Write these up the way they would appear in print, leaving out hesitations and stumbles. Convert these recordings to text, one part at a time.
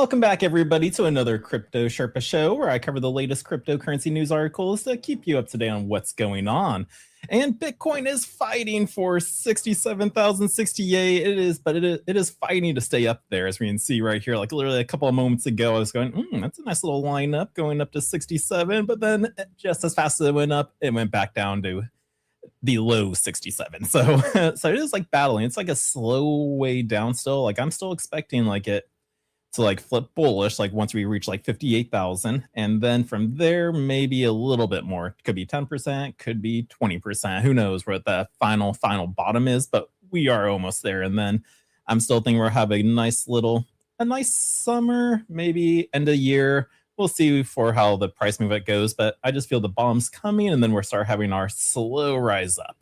Welcome back, everybody, to another Crypto Sherpa show where I cover the latest cryptocurrency news articles to keep you up to date on what's going on. And Bitcoin is fighting for 67,068. It is fighting to stay up there, as we can see right here. Like literally a couple of moments ago, I was going, that's a nice little lineup going up to 67. But then just as fast as it went up, it went back down to the low 67. So it is like battling. It's like a slow way down still. Like I'm still expecting like it to like flip bullish, like once we reach like 58,000, and then from there maybe a little bit more. Could be 10%, could be 20%. Who knows what the final bottom is? But we are almost there. And then I'm still thinking we're having a nice summer, maybe end of year. We'll see for how the price movement goes, but I just feel the bomb's coming, and then we'll start having our slow rise up.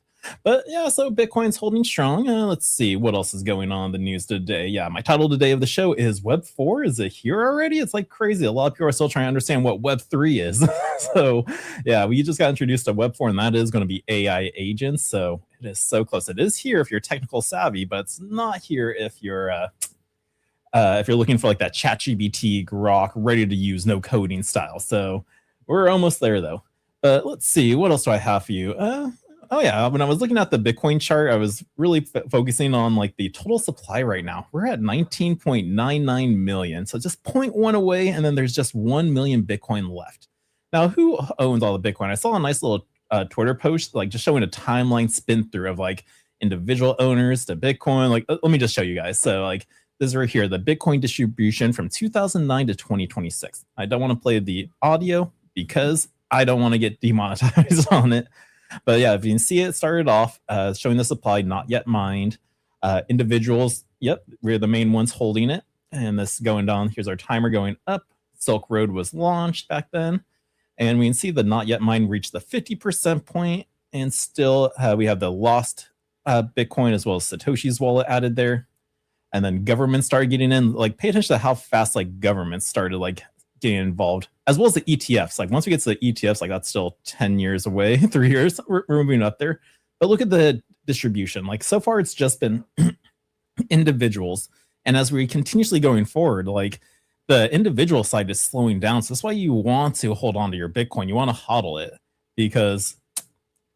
But yeah, so Bitcoin's holding strong. Let's see what else is going on in the news today. Yeah, my title today of the show is WEB4. Is it here already? It's like crazy. A lot of people are still trying to understand what Web3 is. So yeah, we just got introduced to Web4, and that is going to be AI agents. So it is so close. It is here if you're technical savvy, but it's not here if you're looking for like that ChatGPT Grok ready to use, no coding style. So we're almost there though. But let's see, what else do I have for you? Oh yeah, when I was looking at the Bitcoin chart, I was really focusing on like the total supply right now. We're at 19.99 million, so just 0.1 away, and then there's just 1 million Bitcoin left. Now, who owns all the Bitcoin? I saw a nice little Twitter post, like just showing a timeline spin through of like individual owners to Bitcoin. Like, let me just show you guys. So like this is right here, the Bitcoin distribution from 2009 to 2026. I don't want to play the audio because I don't want to get demonetized on it. But yeah, if you can see it started off showing the supply not yet mined. Individuals, yep, we're the main ones holding it. And this going down, here's our timer going up. Silk Road was launched back then. And we can see the not yet mined reached the 50% point. And still we have the lost Bitcoin as well as Satoshi's wallet added there. And then government started getting in. Like pay attention to how fast like governments started like getting involved, as well as the ETFs. Like once we get to the ETFs, like that's still 10 years away, 3 years, we're moving up there. But look at the distribution. Like so far, it's just been individuals. And as we continuously going forward, like the individual side is slowing down. So that's why you want to hold on to your Bitcoin. You want to hodl it because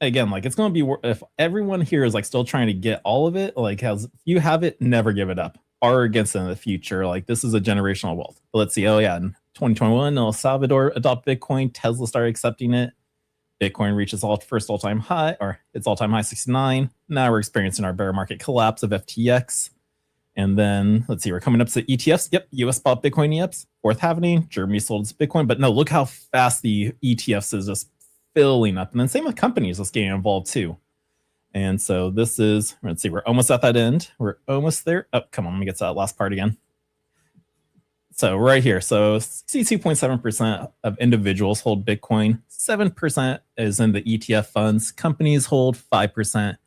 again, like it's going to be, if everyone here is like still trying to get all of it, like if you have it, never give it up. Are against it in the future. Like this is a generational wealth. But let's see. Oh yeah, in 2021, El Salvador adopted Bitcoin. Tesla started accepting it. Bitcoin reaches first all-time high, or its all-time high 69. Now we're experiencing our bear market collapse of FTX. And then let's see, we're coming up to ETFs. Yep, US bought Bitcoin ETFs. Fourth happening. Germany sold its Bitcoin. But no, look how fast the ETFs is just filling up. And then same with companies that's getting involved too. And so this is, let's see, we're almost at that end. We're almost there. Oh, come on, let me get to that last part again. So right here, so 62.7% of individuals hold Bitcoin. 7% is in the ETF funds. Companies hold 5%.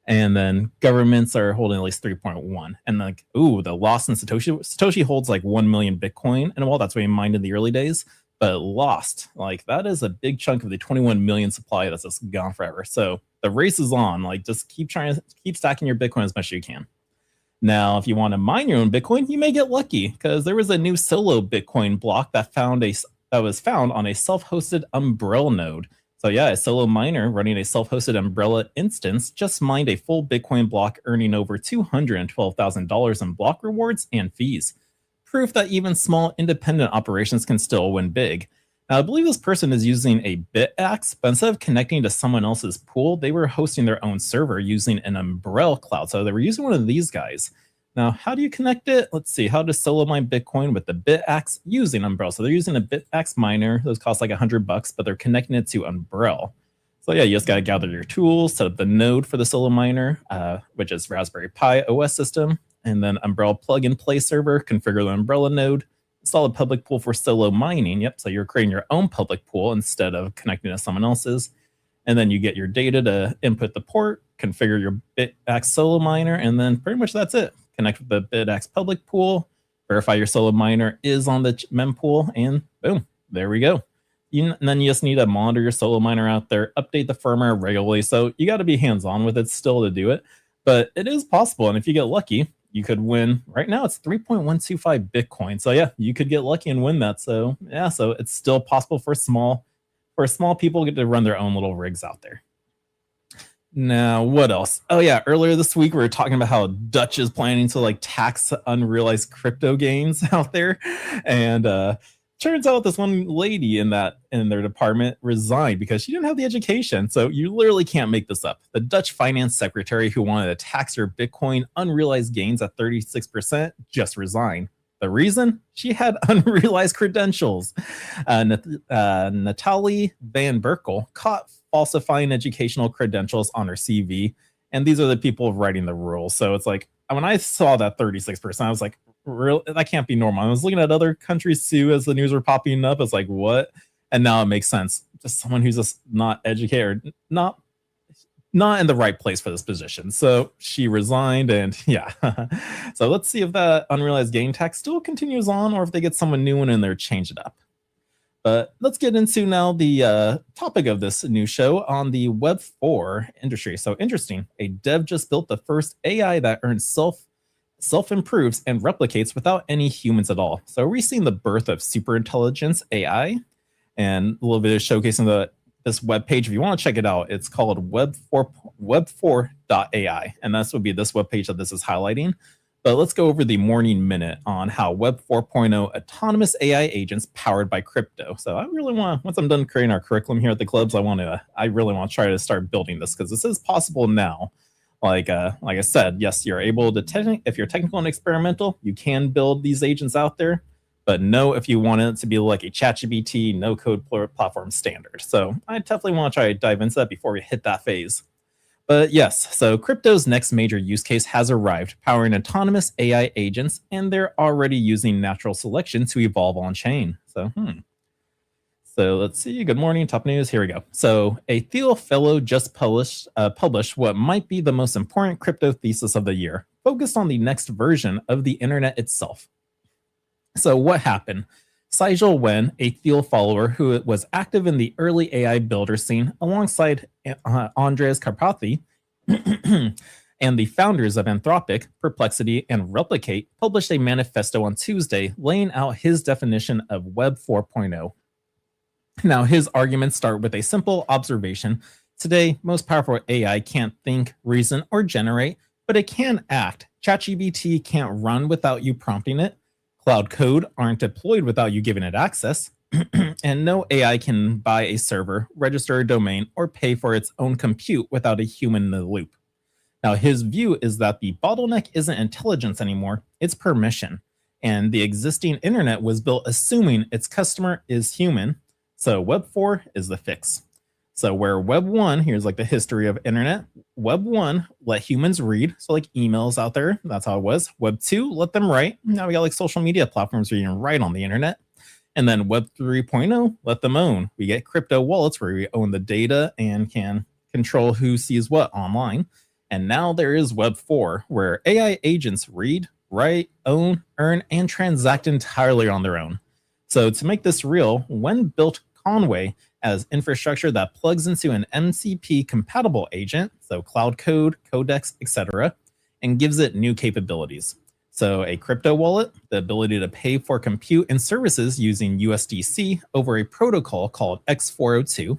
And then governments are holding at least 3.1. And like, ooh, the lost in Satoshi. Satoshi holds like 1 million Bitcoin. And well, that's what he mined in the early days. But lost, like that is a big chunk of the 21 million supply that's just gone forever. So the race is on. Like just keep stacking your Bitcoin as much as you can. Now, if you want to mine your own Bitcoin, you may get lucky because there was a new solo Bitcoin block that was found on a self-hosted Umbrella node. So yeah, a solo miner running a self-hosted Umbrella instance just mined a full Bitcoin block, earning over $212,000 in block rewards and fees. Proof that even small independent operations can still win big. Now, I believe this person is using a BitAxe, but instead of connecting to someone else's pool, they were hosting their own server using an Umbrella cloud. So they were using one of these guys. Now, how do you connect it? Let's see. How to solo mine Bitcoin with the BitAxe using Umbrella. So they're using a BitAxe miner. Those cost like $100, but they're connecting it to Umbrella. So yeah, you just got to gather your tools, set up the node for the solo miner, which is Raspberry Pi OS system, and then Umbrella plug-and-play server, configure the Umbrella node, install a public pool for solo mining. Yep, so you're creating your own public pool instead of connecting to someone else's. And then you get your data to input the port, configure your BitAxe solo miner, and then pretty much that's it. Connect with the BitAxe public pool, verify your solo miner is on the mempool, and boom, there we go. And then you just need to monitor your solo miner out there, update the firmware regularly. So you got to be hands-on with it still to do it, but it is possible. And if you get lucky, you could win. Right now, it's 3.125 Bitcoin. So yeah, you could get lucky and win that. So yeah, so it's still possible for small people to get to run their own little rigs out there. Now, what else? Oh yeah, earlier this week we were talking about how Dutch is planning to like tax unrealized crypto gains out there, and turns out this one lady in their department resigned because she didn't have the education. So you literally can't make this up. The Dutch finance secretary who wanted to tax her Bitcoin unrealized gains at 36% just resigned. The reason? She had unrealized credentials. Natalie Van Berkel caught falsifying educational credentials on her CV. And these are the people writing the rules. So it's like, when I saw that 36%, I was like, real, that can't be normal. I was looking at other countries too as the news were popping up. It's like, what? And now it makes sense. Just someone who's just not educated, not in the right place for this position. So she resigned, and yeah. So let's see if that unrealized gain tax still continues on, or if they get someone new one in there, change it up. But let's get into now the topic of this new show on the Web4 industry. So interesting. A dev just built the first AI that earns self-improves and replicates without any humans at all. So we're seeing the birth of superintelligence AI, and a little bit of showcasing this web page. If you want to check it out, it's called web4.ai, and this would be this web page that this is highlighting. But let's go over the morning minute on how Web 4.0 autonomous AI agents powered by crypto. So I really want, once I'm done creating our curriculum here at the clubs, I really want to try to start building this, because this is possible now. Like I said, yes, you're able to, if you're technical and experimental, you can build these agents out there. But no, if you want it to be like a ChatGPT, no code platform standard. So I definitely want to try to dive into that before we hit that phase. But yes, so crypto's next major use case has arrived, powering autonomous AI agents, and they're already using natural selection to evolve on chain. So let's see. Good morning, top news. Here we go. So a Thiel fellow just published what might be the most important crypto thesis of the year, focused on the next version of the internet itself. So what happened? Sigel Wen, a Thiel follower who was active in the early AI builder scene alongside Andres Karpathy and the founders of Anthropic, Perplexity, and Replicate, published a manifesto on Tuesday laying out his definition of Web 4.0. Now, his arguments start with a simple observation. Today, most powerful AI can't think, reason, or generate, but it can act. ChatGPT can't run without you prompting it. Cloud code aren't deployed without you giving it access. And no AI can buy a server, register a domain, or pay for its own compute without a human in the loop. Now, his view is that the bottleneck isn't intelligence anymore, it's permission. And the existing internet was built assuming its customer is human. So Web 4 is the fix. So where Web 1, here's like the history of internet. Web 1, let humans read. So like emails out there, that's how it was. Web 2, let them write. Now we got like social media platforms where you can write on the internet. And then Web 3.0, let them own. We get crypto wallets where we own the data and can control who sees what online. And now there is Web 4, where AI agents read, write, own, earn, and transact entirely on their own. So to make this real, Wen built Conway as infrastructure that plugs into an MCP compatible agent, so cloud code, codecs, etc., and gives it new capabilities. So a crypto wallet, the ability to pay for compute and services using USDC over a protocol called X402.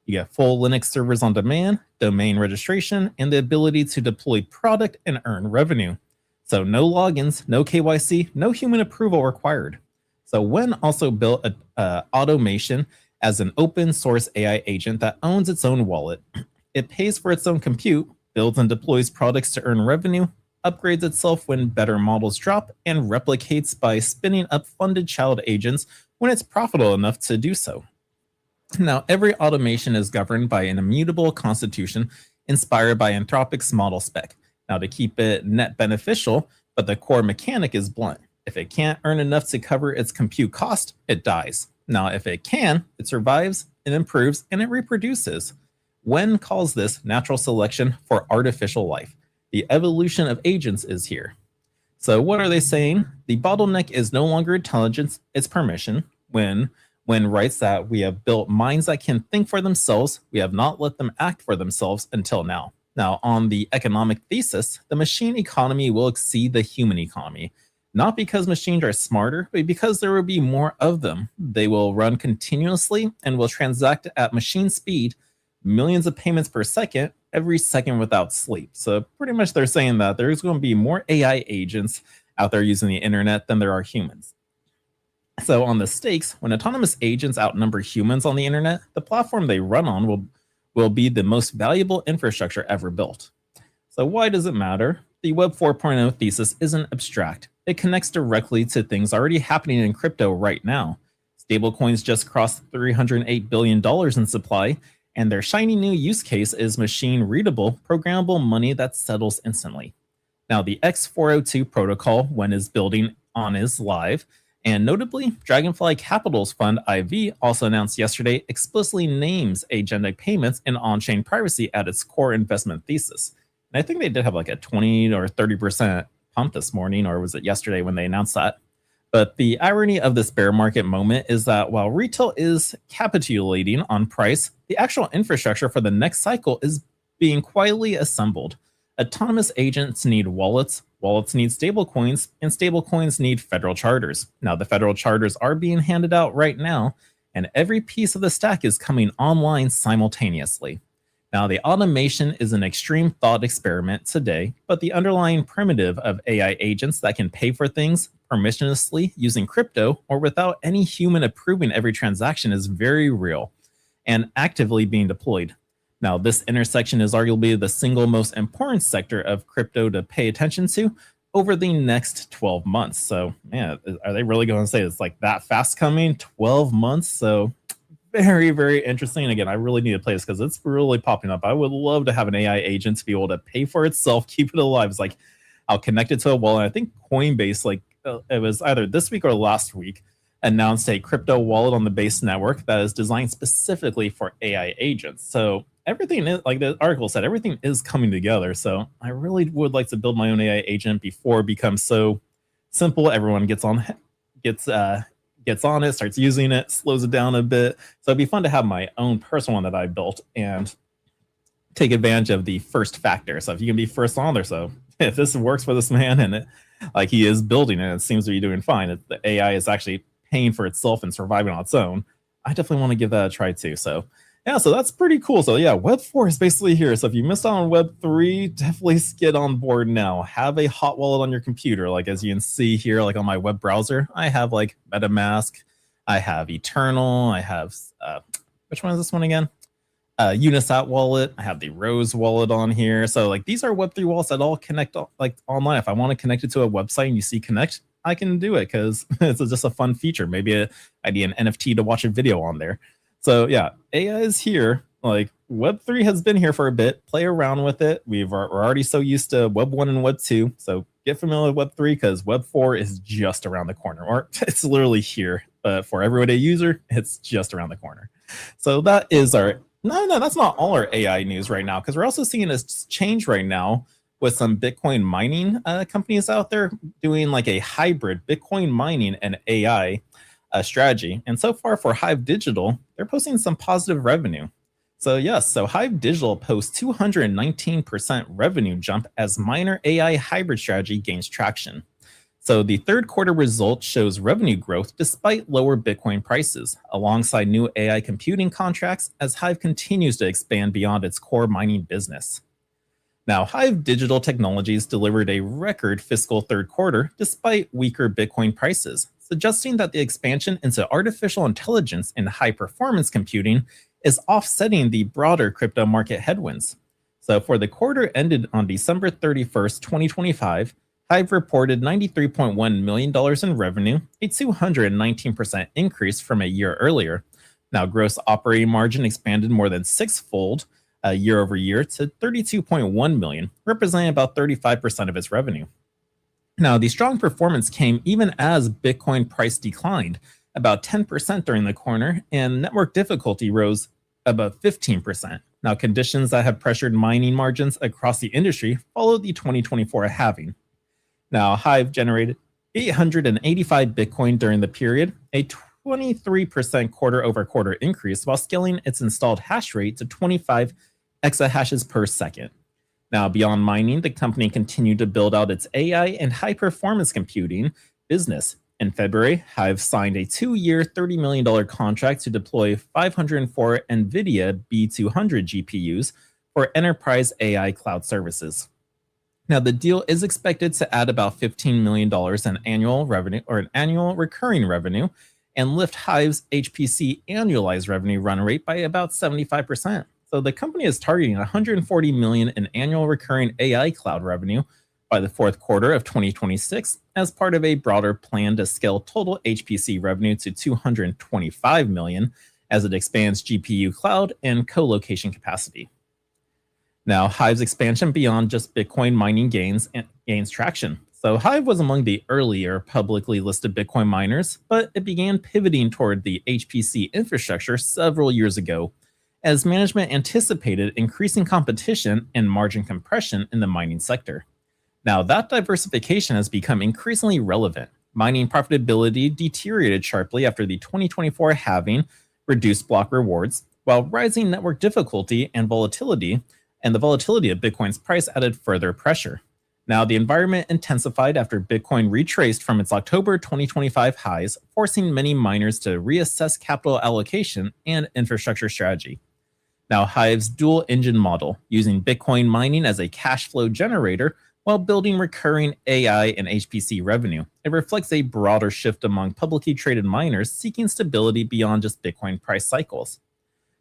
You get full Linux servers on demand, domain registration, and the ability to deploy product and earn revenue. So no logins, no KYC, no human approval required. So Wen also built automation as an open source AI agent that owns its own wallet. It pays for its own compute, builds and deploys products to earn revenue, upgrades itself when better models drop, and replicates by spinning up funded child agents when it's profitable enough to do so. Now, every automation is governed by an immutable constitution inspired by Anthropic's model spec. Now, to keep it net beneficial, but the core mechanic is blunt. If it can't earn enough to cover its compute cost, it dies. Now, if it can, it survives, it improves, and it reproduces. Wen calls this natural selection for artificial life. The evolution of agents is here. So what are they saying? The bottleneck is no longer intelligence, it's permission. Wen writes that we have built minds that can think for themselves, we have not let them act for themselves until now. Now, on the economic thesis, the machine economy will exceed the human economy. Not because machines are smarter, but because there will be more of them. They will run continuously and will transact at machine speed, millions of payments per second, every second without sleep. So, pretty much they're saying that there's going to be more AI agents out there using the internet than there are humans. So, on the stakes, when autonomous agents outnumber humans on the internet, the platform they run on will be the most valuable infrastructure ever built. So, why does it matter? The Web 4.0 thesis isn't abstract. It connects directly to things already happening in crypto right now. Stablecoins just crossed $308 billion in supply, and their shiny new use case is machine readable, programmable money that settles instantly. Now, the X402 protocol, when is building on, is live. And notably, Dragonfly Capital's fund IV also announced yesterday explicitly names agentic payments and on-chain privacy at its core investment thesis. And I think they did have like a 20 or 30% pump this morning, or was it yesterday when they announced that? But the irony of this bear market moment is that while retail is capitulating on price, the actual infrastructure for the next cycle is being quietly assembled. Autonomous agents need wallets, wallets need stablecoins, and stablecoins need federal charters. Now, the federal charters are being handed out right now, and every piece of the stack is coming online simultaneously. Now, the automation is an extreme thought experiment today, but the underlying primitive of AI agents that can pay for things permissionlessly using crypto or without any human approving every transaction is very real and actively being deployed. Now, this intersection is arguably the single most important sector of crypto to pay attention to over the next 12 months. So, man, are they really going to say it's like that fast coming? 12 months? So, very, very interesting. Again, I really need to play this because it's really popping up. I would love to have an AI agent to be able to pay for itself, keep it alive. It's like I'll connect it to a wallet. I think Coinbase, it was either this week or last week, announced a crypto wallet on the Base network that is designed specifically for AI agents. So everything is, like the article said, everything is coming together. So I really would like to build my own AI agent before it becomes so simple. Everyone gets on it, starts using it, slows it down a bit. So it'd be fun to have my own personal one that I built and take advantage of the first factor. So if you can be first on there, so if this works for this man and he is building it, it seems to be doing fine. The AI is actually paying for itself and surviving on its own. I definitely want to give that a try too. So yeah, so that's pretty cool. So yeah, Web 4 is basically here. So if you missed out on Web 3, definitely get on board now. Have a hot wallet on your computer. Like as you can see here, like on my web browser, I have like MetaMask, I have Eternal, I have, which one is this one again? Unisat wallet, I have the Rose wallet on here. So like these are Web3 wallets that all connect like online. If I want to connect it to a website and you see connect, I can do it because it's just a fun feature. Maybe I need an NFT to watch a video on there. So yeah, AI is here. Like Web3 has been here for a bit. Play around with it. We're already so used to Web 1 and Web 2. So get familiar with Web3 because Web 4 is just around the corner, or it's literally here. But for everyday user, it's just around the corner. So that is our that's not all our AI news right now, because we're also seeing a change right now with some Bitcoin mining companies out there doing like a hybrid Bitcoin mining and AI strategy. And so far for Hive Digital, they're posting some positive revenue. So yes, so Hive Digital posts 219% revenue jump as minor AI hybrid strategy gains traction. So the third quarter result shows revenue growth despite lower Bitcoin prices, alongside new AI computing contracts as Hive continues to expand beyond its core mining business. Now, Hive Digital Technologies delivered a record fiscal third quarter despite weaker Bitcoin prices, suggesting that the expansion into artificial intelligence and high-performance computing is offsetting the broader crypto market headwinds. So for the quarter ended on December 31st, 2025, Hive reported $93.1 million in revenue, a 219% increase from a year earlier. Now, gross operating margin expanded more than sixfold year over year to $32.1 million, representing about 35% of its revenue. Now, the strong performance came even as Bitcoin price declined about 10% during the quarter, and network difficulty rose about 15%. Now, conditions that have pressured mining margins across the industry followed the 2024 halving. Now, Hive generated 885 Bitcoin during the period, a 23% quarter-over-quarter increase, while scaling its installed hash rate to 25 exahashes per second. Now, beyond mining, the company continued to build out its AI and high performance computing business. In February, Hive signed a 2-year, $30 million contract to deploy 504 NVIDIA B200 GPUs for enterprise AI cloud services. Now, the deal is expected to add about $15 million in annual revenue or an annual recurring revenue and lift Hive's HPC annualized revenue run rate by about 75%. So the company is targeting $140 million in annual recurring AI cloud revenue by the fourth quarter of 2026 as part of a broader plan to scale total HPC revenue to $225 million as it expands GPU cloud and co-location capacity. Now, Hive's expansion beyond just Bitcoin mining gains traction. So Hive was among the earlier publicly listed Bitcoin miners, but it began pivoting toward the HPC infrastructure several years ago as management anticipated increasing competition and margin compression in the mining sector. Now, that diversification has become increasingly relevant. Mining profitability deteriorated sharply after the 2024 halving reduced block rewards, while rising network difficulty and the volatility of Bitcoin's price added further pressure. Now, the environment intensified after Bitcoin retraced from its October 2025 highs, forcing many miners to reassess capital allocation and infrastructure strategy. Now, Hive's dual engine model, using Bitcoin mining as a cash flow generator while building recurring AI and HPC revenue. It reflects a broader shift among publicly traded miners seeking stability beyond just Bitcoin price cycles.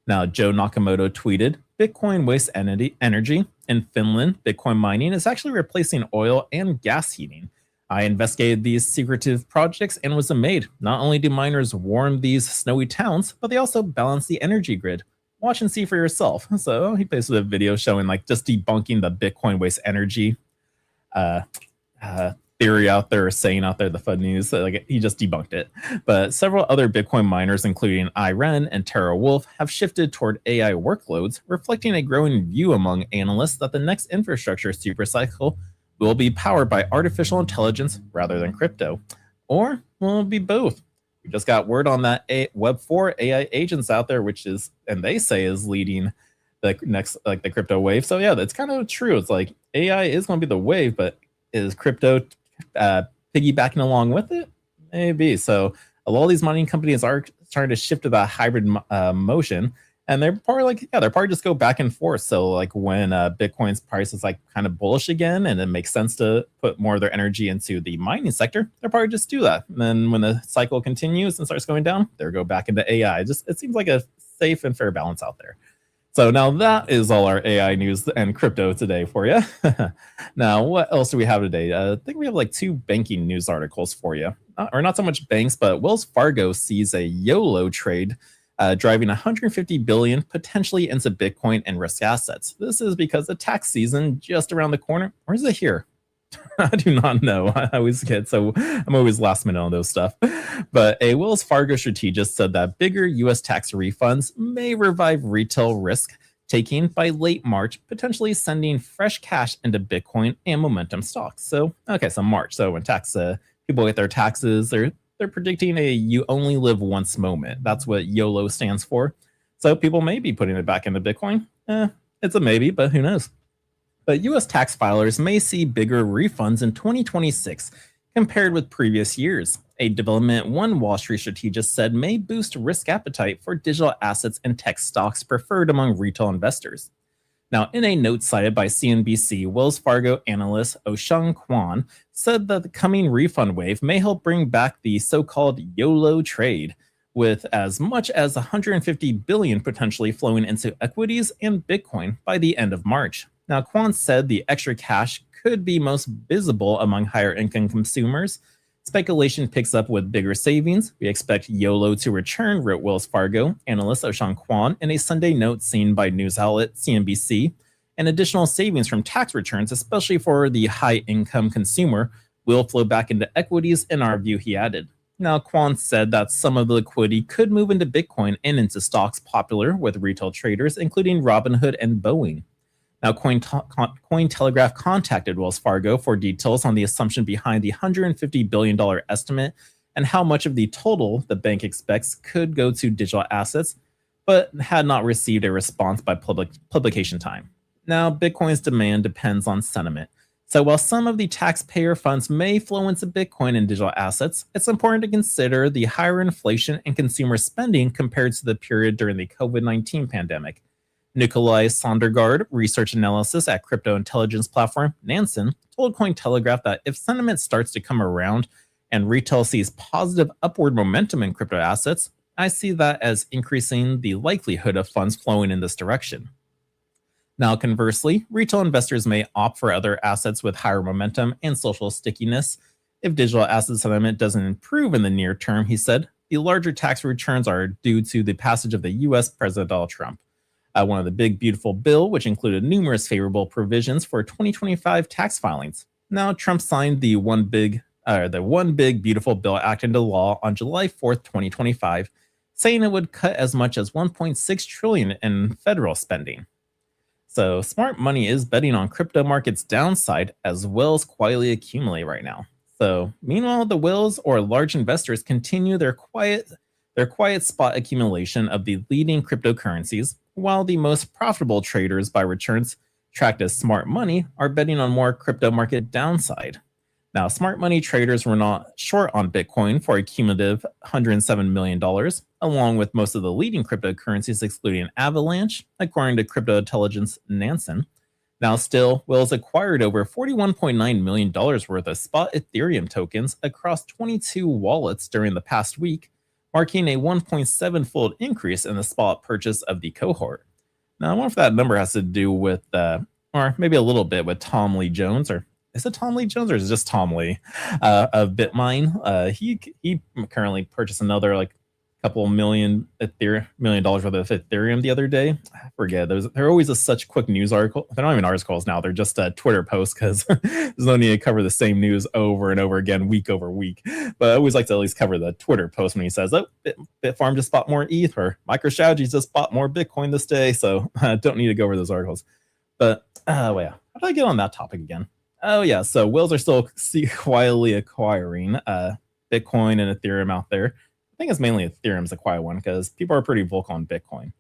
Now, Joe Nakamoto tweeted, Bitcoin wastes energy. In Finland, Bitcoin mining is actually replacing oil and gas heating. I investigated these secretive projects and was amazed. Not only do miners warm these snowy towns, but they also balance the energy grid. Watch and see for yourself. So he posted a video showing like just debunking the Bitcoin waste energy theory out there, or saying out there, the FUD news. Like he just debunked it. But several other Bitcoin miners, including Iren and TeraWolf, have shifted toward AI workloads, reflecting a growing view among analysts that the next infrastructure supercycle will be powered by artificial intelligence rather than crypto. Or will it be both? We just got word on that WEB4 AI agents out there, which is, and they say is leading the next, like the crypto wave. So yeah, that's kind of true. It's like AI is going to be the wave, but is crypto piggybacking along with it? Maybe. So a lot of these mining companies are starting to shift to that hybrid motion, and they're probably just go back and forth. So like when Bitcoin's price is like kind of bullish again, and it makes sense to put more of their energy into the mining sector, they'll probably just do that. And then when the cycle continues and starts going down, they'll go back into AI. It seems like a safe and fair balance out there. So now that is all our AI news and crypto today for you. Now, what else do we have today? I think we have like 2 banking news articles for you. Or not so much banks, but Wells Fargo sees a YOLO trade driving $150 billion potentially into Bitcoin and risk assets. This is because the tax season just around the corner. Or is it here? I do not know. I always get, so I'm always last minute on those stuff. But a Wells Fargo strategist said that bigger U.S. tax refunds may revive retail risk taking by late March, potentially sending fresh cash into Bitcoin and momentum stocks. So March. So when people get their taxes, they're predicting a you only live once moment. That's what YOLO stands for. So people may be putting it back into Bitcoin. It's a maybe, but who knows? But U.S. tax filers may see bigger refunds in 2026 compared with previous years. A development one Wall Street strategist said may boost risk appetite for digital assets and tech stocks preferred among retail investors. Now, in a note cited by CNBC, Wells Fargo analyst Oshun Kwan said that the coming refund wave may help bring back the so-called YOLO trade, with as much as $150 billion potentially flowing into equities and Bitcoin by the end of March. Now, Kwan said the extra cash could be most visible among higher income consumers. Speculation picks up with bigger savings. We expect YOLO to return, wrote Wells Fargo analyst Oshun Kwan in a Sunday note seen by news outlet CNBC. And additional savings from tax returns, especially for the high income consumer, will flow back into equities in our view, he added. Now, Kwan said that some of the liquidity could move into Bitcoin and into stocks popular with retail traders, including Robinhood and Boeing. Now, Cointelegraph contacted Wells Fargo for details on the assumption behind the $150 billion estimate and how much of the total the bank expects could go to digital assets, but had not received a response by publication time. Now, Bitcoin's demand depends on sentiment. So while some of the taxpayer funds may flow into Bitcoin and digital assets, it's important to consider the higher inflation and consumer spending compared to the period during the COVID-19 pandemic. Nikolai Sondergaard, research analysis at crypto intelligence platform Nansen, told Cointelegraph that if sentiment starts to come around and retail sees positive upward momentum in crypto assets, I see that as increasing the likelihood of funds flowing in this direction. Now, conversely, retail investors may opt for other assets with higher momentum and social stickiness. If digital asset sentiment doesn't improve in the near term, he said, the larger tax returns are due to the passage of the US President Donald Trump. One of the big, beautiful bill, which included numerous favorable provisions for 2025 tax filings. Now, Trump signed the One Big Beautiful Bill Act into law on July 4th, 2025, saying it would cut as much as $1.6 trillion in federal spending. So smart money is betting on crypto markets downside as whales quietly accumulate right now. So meanwhile, the whales or large investors continue their quiet spot accumulation of the leading cryptocurrencies, while the most profitable traders by returns tracked as smart money are betting on more crypto market downside. Now, smart money traders were not short on Bitcoin for a cumulative $107 million, along with most of the leading cryptocurrencies, excluding Avalanche, according to crypto intelligence Nansen. Now, still, whales acquired over $41.9 million worth of spot Ethereum tokens across 22 wallets during the past week, marking a 1.7-fold increase in the spot purchase of the cohort. Now, I wonder if that number has to do with, or maybe a little bit with Tom Lee Jones, or is it Tom Lee Jones or is it just Tom Lee of Bitmine? He currently purchased another like couple million dollars worth of Ethereum the other day. I forget. They're always such quick news article. They're not even articles now. They're just Twitter posts because there's no need to cover the same news over and over again, week over week. But I always like to at least cover the Twitter post when he says, "Oh, Bitfarm just bought more ETH," or "MicroStrategy just bought more Bitcoin this day." So I don't need to go over those articles. But well, yeah. How did I get on that topic again? Oh yeah, so whales are still quietly acquiring Bitcoin and Ethereum out there. I think it's mainly Ethereum's the quiet one because people are pretty vocal on Bitcoin.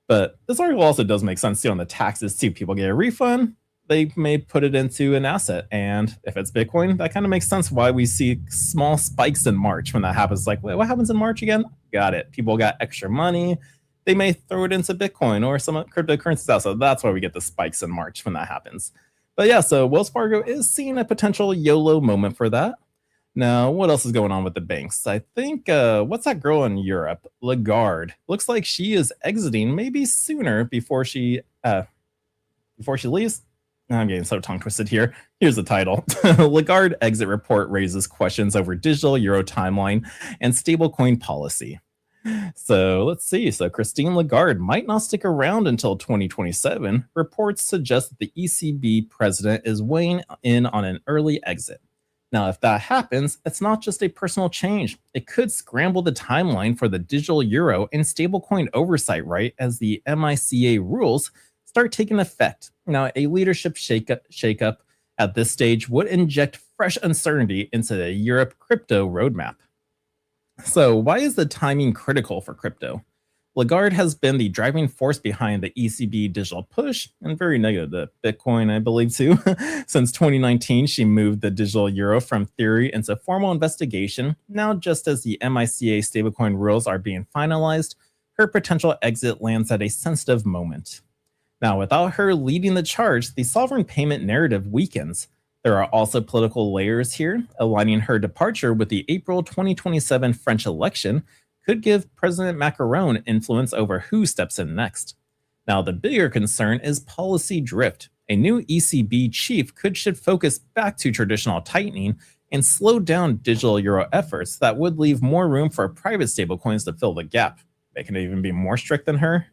But this article also does make sense too on the taxes too. People get a refund, they may put it into an asset. And if it's Bitcoin, that kind of makes sense why we see small spikes in March when that happens. Like, wait, what happens in March again? Got it. People got extra money. They may throw it into Bitcoin or some cryptocurrencies out. So that's why we get the spikes in March when that happens. But yeah, so Wells Fargo is seeing a potential YOLO moment for that. Now, what else is going on with the banks? I think, what's that girl in Europe? Lagarde. Looks like she is exiting maybe sooner before she leaves. I'm getting so tongue twisted here. Here's the title. Lagarde exit report raises questions over digital euro timeline and stablecoin policy. So let's see. So Christine Lagarde might not stick around until 2027. Reports suggest that the ECB president is weighing in on an early exit. Now, if that happens, it's not just a personal change. It could scramble the timeline for the digital euro and stablecoin oversight, right, as the MICA rules start taking effect. Now, a leadership shakeup at this stage would inject fresh uncertainty into the Europe crypto roadmap. So why is the timing critical for crypto? Lagarde has been the driving force behind the ECB digital push and very negative to Bitcoin, I believe, too. Since 2019, she moved the digital euro from theory into formal investigation. Now, just as the MICA stablecoin rules are being finalized, her potential exit lands at a sensitive moment. Now, without her leading the charge, the sovereign payment narrative weakens. There are also political layers here. Aligning her departure with the April 2027 French election could give President Macron influence over who steps in next. Now, the bigger concern is policy drift. A new ECB chief could shift focus back to traditional tightening and slow down digital euro efforts that would leave more room for private stablecoins to fill the gap. They can even be more strict than her.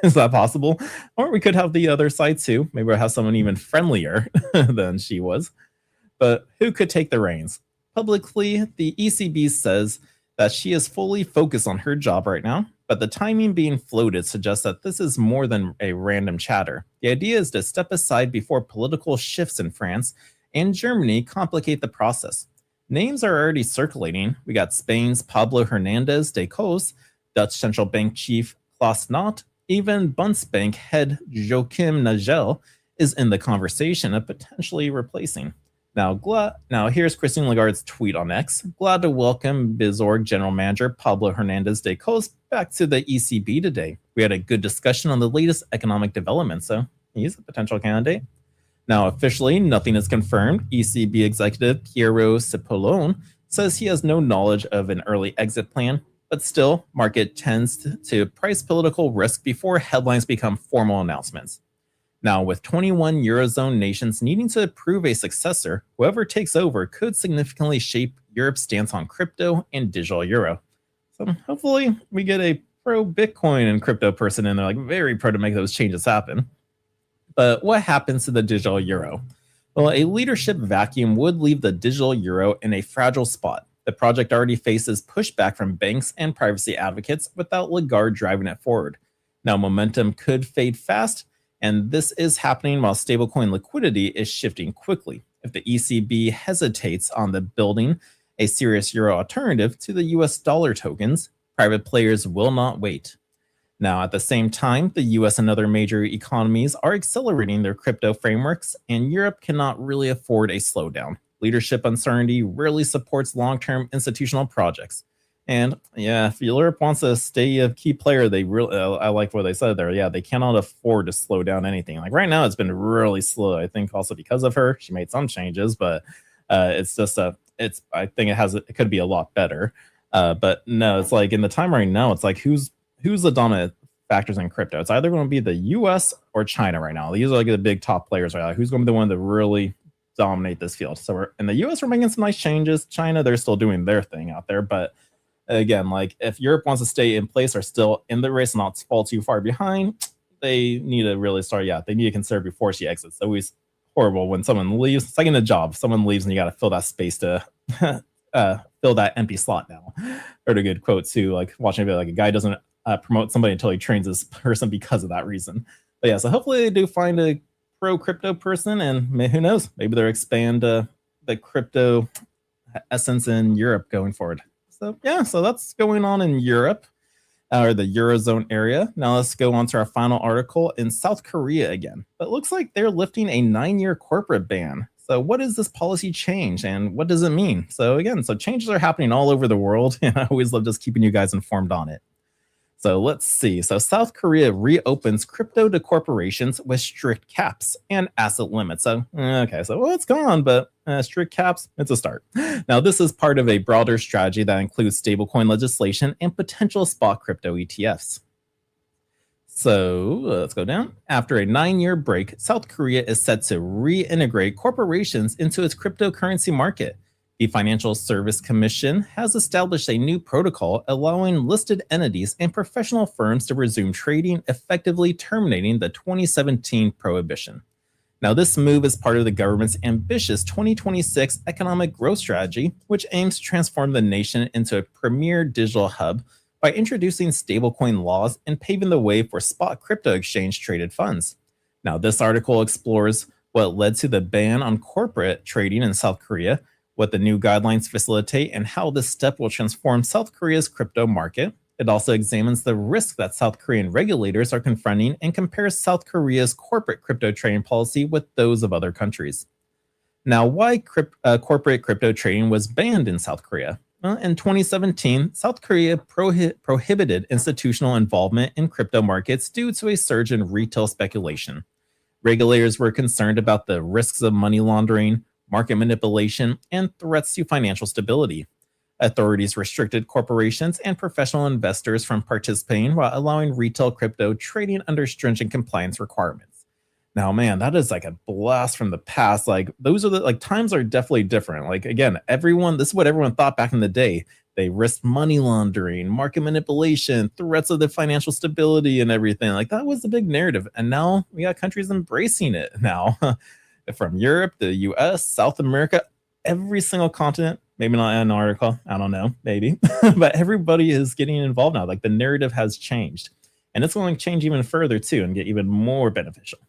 Is that possible? Or we could have the other side too. Maybe we'll have someone even friendlier than she was. But who could take the reins? Publicly, the ECB says that she is fully focused on her job right now, but the timing being floated suggests that this is more than a random chatter. The idea is to step aside before political shifts in France and Germany complicate the process. Names are already circulating. We got Spain's Pablo Hernandez de Cos, Dutch central bank chief Klaas Knot, even Bundesbank head Joachim Nagel, is in the conversation of potentially replacing. Now here's Christine Lagarde's tweet on X. Glad to welcome BizOrg General Manager Pablo Hernandez de Cos back to the ECB today. We had a good discussion on the latest economic developments, so he's a potential candidate. Now, officially, nothing is confirmed. ECB executive Piero Cipollone says he has no knowledge of an early exit plan, but still, market tends to price political risk before headlines become formal announcements. Now, with 21 Eurozone nations needing to approve a successor, whoever takes over could significantly shape Europe's stance on crypto and digital euro. So hopefully we get a pro-Bitcoin and crypto person in there, like very pro to make those changes happen. But what happens to the digital euro? Well, a leadership vacuum would leave the digital euro in a fragile spot. The project already faces pushback from banks and privacy advocates without Lagarde driving it forward. Now, momentum could fade fast, and this is happening while stablecoin liquidity is shifting quickly. If the ECB hesitates on the building a serious euro alternative to the US dollar tokens, private players will not wait. Now, at the same time, the US and other major economies are accelerating their crypto frameworks, and Europe cannot really afford a slowdown. Leadership uncertainty rarely supports long-term institutional projects. And yeah, if Europe wants to stay a key player, they really, I like what they said there. Yeah, they cannot afford to slow down anything. Like right now, it's been really slow. I think also because of her, she made some changes, but it's just I think it could be a lot better. But no, it's like in the time right now, it's like who's the dominant factors in crypto? It's either going to be the US or China right now. These are like the big top players right now. Who's going to be the one to really dominate this field? So in the US, we're making some nice changes. China, they're still doing their thing out there, but again, like if Europe wants to stay in place or still in the race and not fall too far behind, they need to really start. Yeah, they need to consider before she exits. It's always horrible when someone leaves. It's like in a job, someone leaves and you got to fill that space to fill that empty slot now. Heard a good quote too, like watching a bit like a guy doesn't promote somebody until he trains this person because of that reason. But yeah, so hopefully they do find a pro crypto person, and who knows, maybe they'll expand the crypto essence in Europe going forward. So yeah, so that's going on in Europe, or the Eurozone area. Now let's go on to our final article in South Korea again. But it looks like they're lifting a 9-year corporate ban. So what is this policy change and what does it mean? So again, so changes are happening all over the world, and I always love just keeping you guys informed on it. So let's see. So South Korea reopens crypto to corporations with strict caps and asset limits. So, okay, so well, it's gone, but strict caps, it's a start. Now, this is part of a broader strategy that includes stablecoin legislation and potential spot crypto ETFs. So let's go down. After a 9-year break, South Korea is set to reintegrate corporations into its cryptocurrency market. The Financial Service Commission has established a new protocol allowing listed entities and professional firms to resume trading, effectively terminating the 2017 prohibition. Now, this move is part of the government's ambitious 2026 economic growth strategy, which aims to transform the nation into a premier digital hub by introducing stablecoin laws and paving the way for spot crypto exchange traded funds. Now, this article explores what led to the ban on corporate trading in South Korea, what the new guidelines facilitate, and how this step will transform South Korea's crypto market. It also examines the risk that South Korean regulators are confronting and compares South Korea's corporate crypto trading policy with those of other countries. Now, why corporate crypto trading was banned in South Korea? Well, in 2017, South Korea prohibited institutional involvement in crypto markets due to a surge in retail speculation. Regulators were concerned about the risks of money laundering, market manipulation, and threats to financial stability. Authorities restricted corporations and professional investors from participating while allowing retail crypto trading under stringent compliance requirements. Now, man, that is like a blast from the past. Like those are times are definitely different. Like again, this is what everyone thought back in the day. They risked money laundering, market manipulation, threats of the financial stability and everything. Like that was the big narrative. And now we got countries embracing it now. From Europe, the US, South America, every single continent, maybe not an article, I don't know, maybe, but everybody is getting involved now. Like the narrative has changed, and it's going to change even further too and get even more beneficial.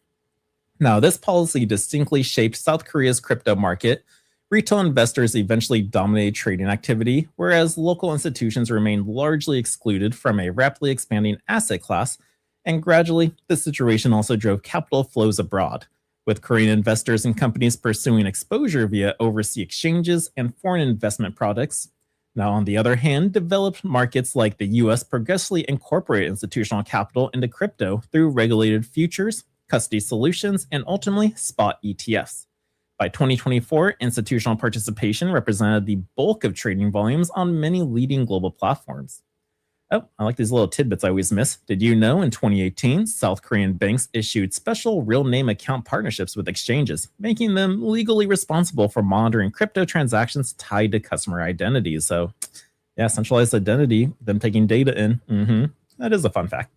Now, this policy distinctly shaped South Korea's crypto market. Retail investors eventually dominated trading activity, whereas local institutions remained largely excluded from a rapidly expanding asset class, and gradually, this situation also drove capital flows abroad. with Korean investors and companies pursuing exposure via overseas exchanges and foreign investment products. Now, on the other hand, developed markets like the US progressively incorporate institutional capital into crypto through regulated futures, custody solutions, and ultimately spot ETFs. By 2024, institutional participation represented the bulk of trading volumes on many leading global platforms. Oh, I like these little tidbits I always miss. Did you know in 2018, South Korean banks issued special real name account partnerships with exchanges, making them legally responsible for monitoring crypto transactions tied to customer identities? So, yeah, centralized identity, them taking data in. That is a fun fact.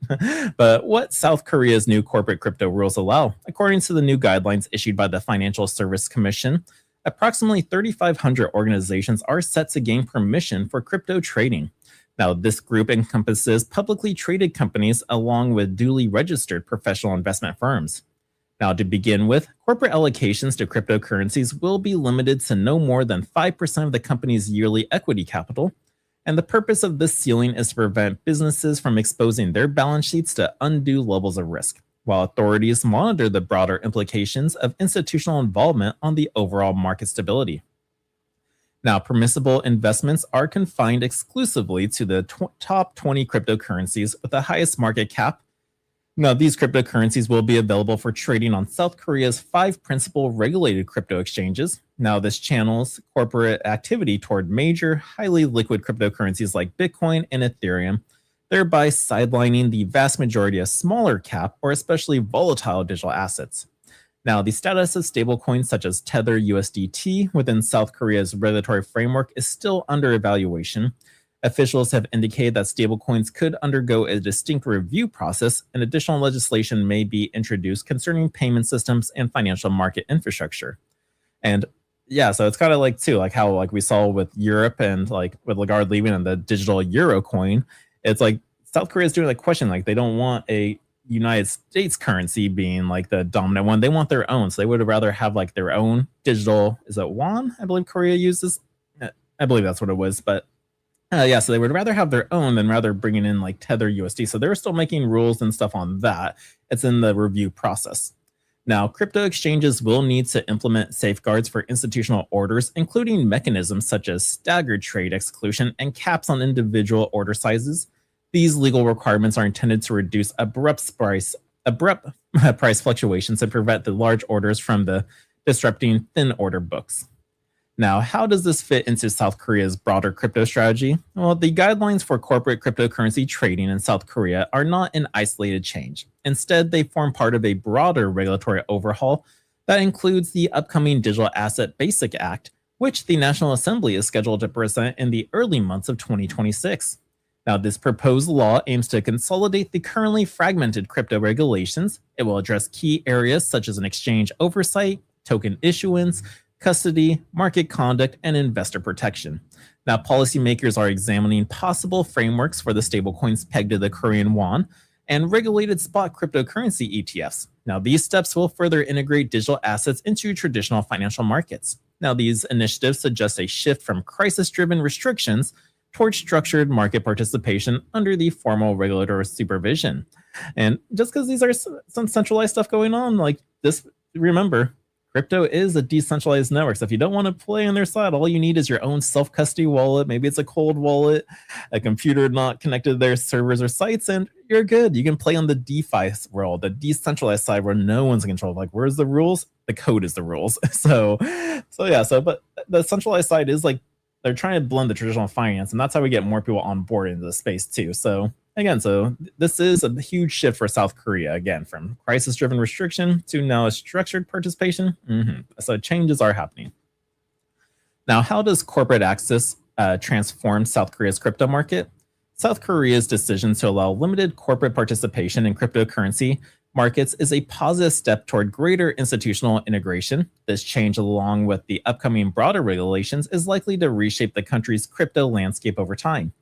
But what South Korea's new corporate crypto rules allow? According to the new guidelines issued by the Financial Service Commission, approximately 3,500 organizations are set to gain permission for crypto trading. Now, this group encompasses publicly traded companies along with duly registered professional investment firms. Now, to begin with, corporate allocations to cryptocurrencies will be limited to no more than 5% of the company's yearly equity capital. And the purpose of this ceiling is to prevent businesses from exposing their balance sheets to undue levels of risk, while authorities monitor the broader implications of institutional involvement on the overall market stability. Now, permissible investments are confined exclusively to the top 20 cryptocurrencies with the highest market cap. Now, these cryptocurrencies will be available for trading on South Korea's 5 principal regulated crypto exchanges. Now, this channels corporate activity toward major, highly liquid cryptocurrencies like Bitcoin and Ethereum, thereby sidelining the vast majority of smaller cap or especially volatile digital assets. Now, the status of stablecoins such as Tether USDT within South Korea's regulatory framework is still under evaluation. Officials have indicated that stablecoins could undergo a distinct review process, and additional legislation may be introduced concerning payment systems and financial market infrastructure. And yeah, so it's kind of like too, like how like we saw with Europe and like with Lagarde leaving and the digital euro coin. It's like South Korea is doing like question, like they don't want a United States currency being like the dominant one. They want their own. So they would rather have like their own digital, is it won? I believe Korea uses. I believe that's what it was. But yeah, so they would rather have their own than rather bringing in like Tether USD. So they're still making rules and stuff on that. It's in the review process. Now, crypto exchanges will need to implement safeguards for institutional orders, including mechanisms such as staggered trade exclusion and caps on individual order sizes. These legal requirements are intended to reduce abrupt price fluctuations and prevent the large orders from the disrupting thin order books. Now, how does this fit into South Korea's broader crypto strategy? Well, the guidelines for corporate cryptocurrency trading in South Korea are not an isolated change. Instead, they form part of a broader regulatory overhaul that includes the upcoming Digital Asset Basic Act, which the National Assembly is scheduled to present in the early months of 2026. Now, this proposed law aims to consolidate the currently fragmented crypto regulations. It will address key areas such as an exchange oversight, token issuance, custody, market conduct, and investor protection. Now, policymakers are examining possible frameworks for the stablecoins pegged to the Korean won and regulated spot cryptocurrency ETFs. Now, these steps will further integrate digital assets into traditional financial markets. Now, these initiatives suggest a shift from crisis-driven restrictions towards structured market participation under the formal regulatory supervision. And just because these are some centralized stuff going on, like this, remember, crypto is a decentralized network. So if you don't want to play on their side, all you need is your own self-custody wallet. Maybe it's a cold wallet, a computer not connected to their servers or sites, and you're good. You can play on the DeFi world, the decentralized side where no one's in control. Like, where's the rules? The code is the rules. So but the centralized side is like, they're trying to blend the traditional finance, and that's how we get more people on board into the space too. So again, this is a huge shift for South Korea, again, from crisis-driven restriction to now a structured participation. So changes are happening. Now, how does corporate access transform South Korea's crypto market? South Korea's decision to allow limited corporate participation in cryptocurrency markets is a positive step toward greater institutional integration. This change, along with the upcoming broader regulations, is likely to reshape the country's crypto landscape over time.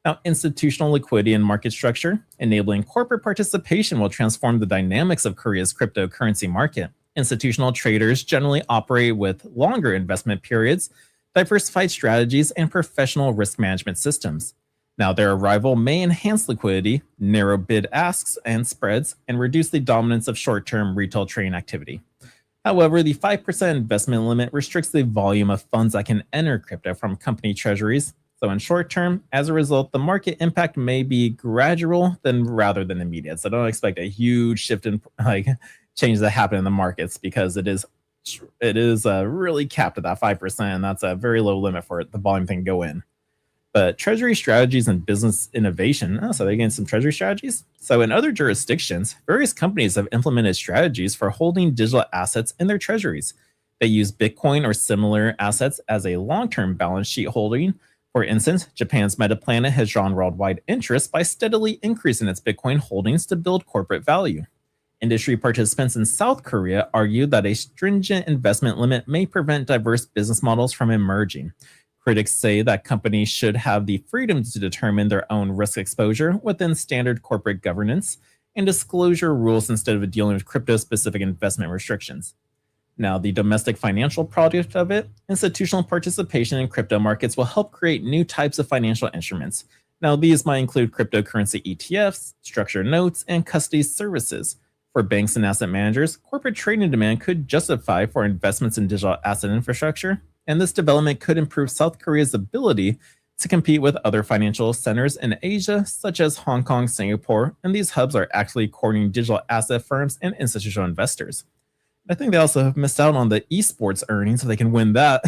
Now, institutional liquidity and market structure, enabling corporate participation, will transform the dynamics of Korea's cryptocurrency market. Institutional traders generally operate with longer investment periods, diversified strategies, and professional risk management systems. Now, their arrival may enhance liquidity, narrow bid asks and spreads, and reduce the dominance of short-term retail trading activity. However, the 5% investment limit restricts the volume of funds that can enter crypto from company treasuries. So, in short term, as a result, the market impact may be gradual than rather than immediate. So, don't expect a huge shift in change that happen in the markets because it is really capped at that 5%. And that's a very low limit for the volume that can go in. But treasury strategies and business innovation. Oh, so they're getting some treasury strategies. So in other jurisdictions, various companies have implemented strategies for holding digital assets in their treasuries. They use Bitcoin or similar assets as a long-term balance sheet holding. For instance, Japan's Metaplanet has drawn worldwide interest by steadily increasing its Bitcoin holdings to build corporate value. Industry participants in South Korea argue that a stringent investment limit may prevent diverse business models from emerging. Critics say that companies should have the freedom to determine their own risk exposure within standard corporate governance and disclosure rules instead of dealing with crypto-specific investment restrictions. Now, the domestic financial product of it, institutional participation in crypto markets will help create new types of financial instruments. Now, these might include cryptocurrency ETFs, structured notes, and custody services. For banks and asset managers, corporate trading demand could justify for investments in digital asset infrastructure, and this development could improve South Korea's ability to compete with other financial centers in Asia, such as Hong Kong, Singapore, and these hubs are actually courting digital asset firms and institutional investors. I think they also have missed out on the esports earnings if they can win that.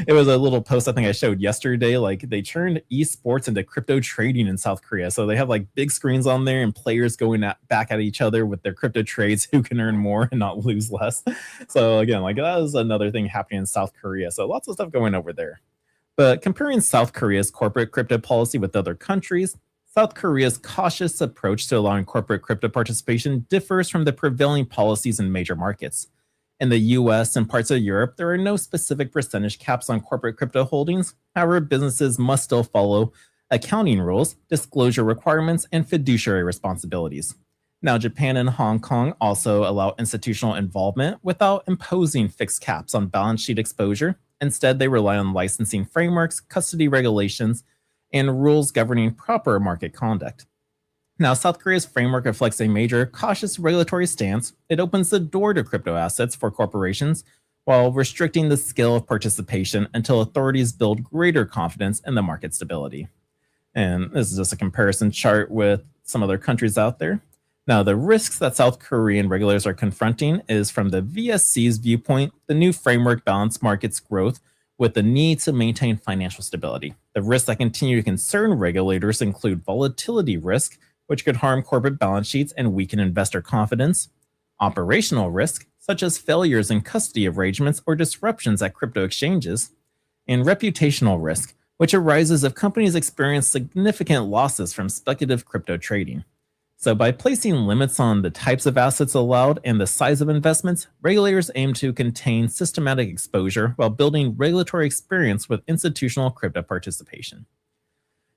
It was a little post I think I showed yesterday. Like they turned esports into crypto trading in South Korea. So they have like big screens on there and players going back at each other with their crypto trades who can earn more and not lose less. So again, like that is another thing happening in South Korea. So lots of stuff going over there. But comparing South Korea's corporate crypto policy with other countries, South Korea's cautious approach to allowing corporate crypto participation differs from the prevailing policies in major markets. In the US and parts of Europe, there are no specific percentage caps on corporate crypto holdings. However, businesses must still follow accounting rules, disclosure requirements, and fiduciary responsibilities. Now, Japan and Hong Kong also allow institutional involvement without imposing fixed caps on balance sheet exposure. Instead, they rely on licensing frameworks, custody regulations, and rules governing proper market conduct. Now, South Korea's framework reflects a major cautious regulatory stance. It opens the door to crypto assets for corporations while restricting the scale of participation until authorities build greater confidence in the market stability. And this is just a comparison chart with some other countries out there. Now, the risks that South Korean regulators are confronting is from the VSC's viewpoint, the new framework balanced markets growth with the need to maintain financial stability. The risks that continue to concern regulators include volatility risk, which could harm corporate balance sheets and weaken investor confidence, operational risk, such as failures in custody arrangements or disruptions at crypto exchanges, and reputational risk, which arises if companies experience significant losses from speculative crypto trading. So by placing limits on the types of assets allowed and the size of investments, regulators aim to contain systematic exposure while building regulatory experience with institutional crypto participation.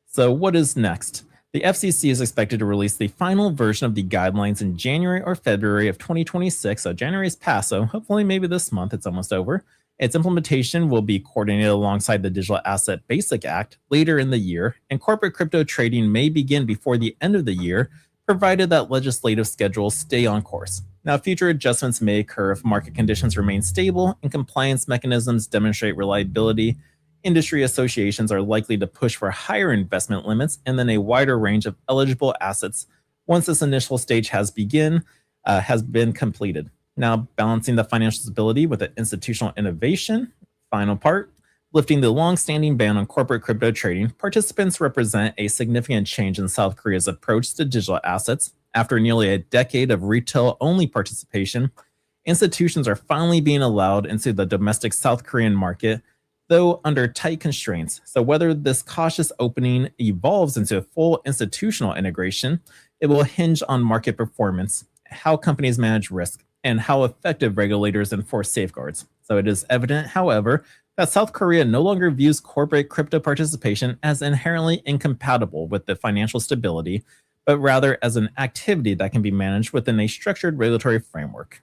So what is next? The FCC is expected to release the final version of the guidelines in January or February of 2026. So January is past, so hopefully maybe this month, it's almost over. Its implementation will be coordinated alongside the Digital Asset Basic Act later in the year, and corporate crypto trading may begin before the end of the year, provided that legislative schedules stay on course. Now, future adjustments may occur if market conditions remain stable and compliance mechanisms demonstrate reliability. Industry associations are likely to push for higher investment limits and then a wider range of eligible assets once this initial stage has been completed. Now, balancing the financial stability with the institutional innovation, final part. Lifting the long-standing ban on corporate crypto trading, participants represent a significant change in South Korea's approach to digital assets. After nearly a decade of retail-only participation, institutions are finally being allowed into the domestic South Korean market, though under tight constraints. So whether this cautious opening evolves into full institutional integration, it will hinge on market performance, how companies manage risk, and how effective regulators enforce safeguards. So it is evident, however, that South Korea no longer views corporate crypto participation as inherently incompatible with the financial stability, but rather as an activity that can be managed within a structured regulatory framework.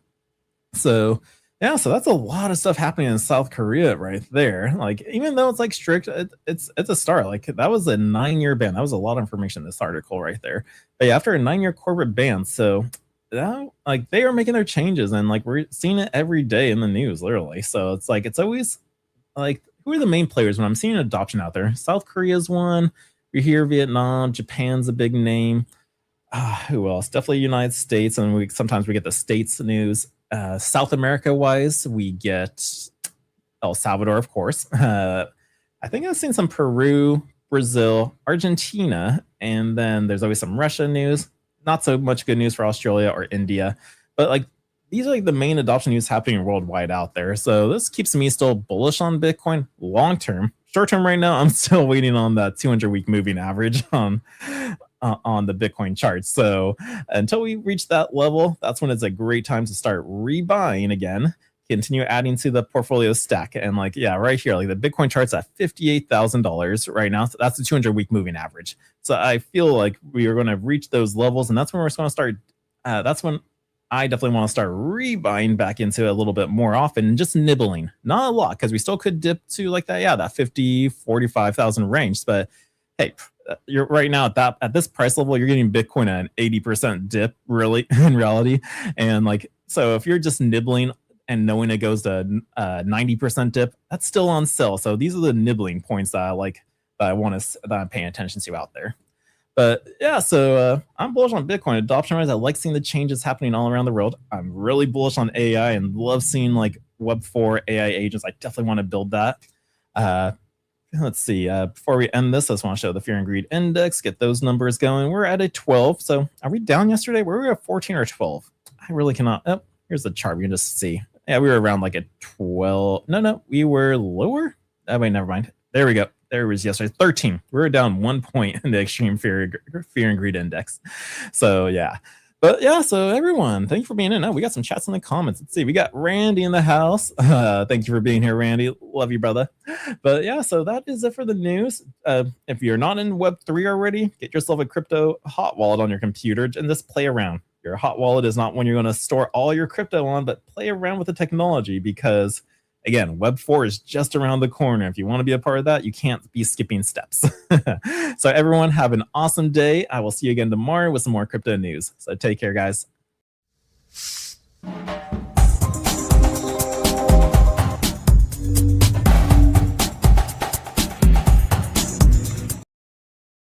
So that's a lot of stuff happening in South Korea right there. Like, even though it's like strict, it's a start. Like, that was a 9-year ban. That was a lot of information in this article right there. But yeah, after a 9-year corporate ban, so like they are making their changes, and like we're seeing it every day in the news, literally. So it's like it's always like who are the main players when I'm seeing adoption out there? South Korea's one. We hear Vietnam, Japan's a big name. Who else? Definitely United States, and we sometimes we get the states news. South America wise, we get El Salvador, of course. I think I've seen some Peru, Brazil, Argentina, and then there's always some Russia news. Not so much good news for Australia or India, but like these are like the main adoption news happening worldwide out there. So this keeps me still bullish on Bitcoin long term. Short term, right now, I'm still waiting on that 200-week moving average on the Bitcoin chart. So until we reach that level, that's when it's a great time to start rebuying again, continue adding to the portfolio stack. And like, yeah, right here, like the Bitcoin chart's at $58,000 right now. So that's the 200-week moving average. So I feel like we are going to reach those levels, and that's when we're going to start. That's when I definitely want to start rebuying back into it a little bit more often, just nibbling, not a lot, because we still could dip to like that, yeah, that 50, 45,000 range. But hey, you're right now at this price level, you're getting Bitcoin at an 80% dip, really, in reality. And like, so if you're just nibbling and knowing it goes to 90% dip, that's still on sale. So these are the nibbling points that I like, that I'm paying attention to out there. But yeah, so I'm bullish on Bitcoin adoption wise. I like seeing the changes happening all around the world. I'm really bullish on AI and love seeing like Web4 AI agents. I definitely want to build that. Let's see. Before we end this, I just want to show the Fear and Greed Index, get those numbers going. We're at a 12. So are we down yesterday? Were we at 14 or 12? I really cannot. Oh, here's the chart. We can just see. Yeah, we were around like a 12. No, we were lower. Oh, wait, never mind. There we go. There was yesterday. 13. We were down 1 point in the Extreme Fear and Greed Index. So yeah. But yeah, so everyone, thank you for being in. Oh, we got some chats in the comments. Let's see. We got Randy in the house. Thank you for being here, Randy. Love you, brother. But yeah, so that is it for the news. If you're not in Web3 already, get yourself a crypto hot wallet on your computer and just play around. Your hot wallet is not when you're going to store all your crypto on, but play around with the technology because, again, Web4 is just around the corner. If you want to be a part of that, you can't be skipping steps. So everyone have an awesome day. I will see you again tomorrow with some more crypto news. So take care, guys.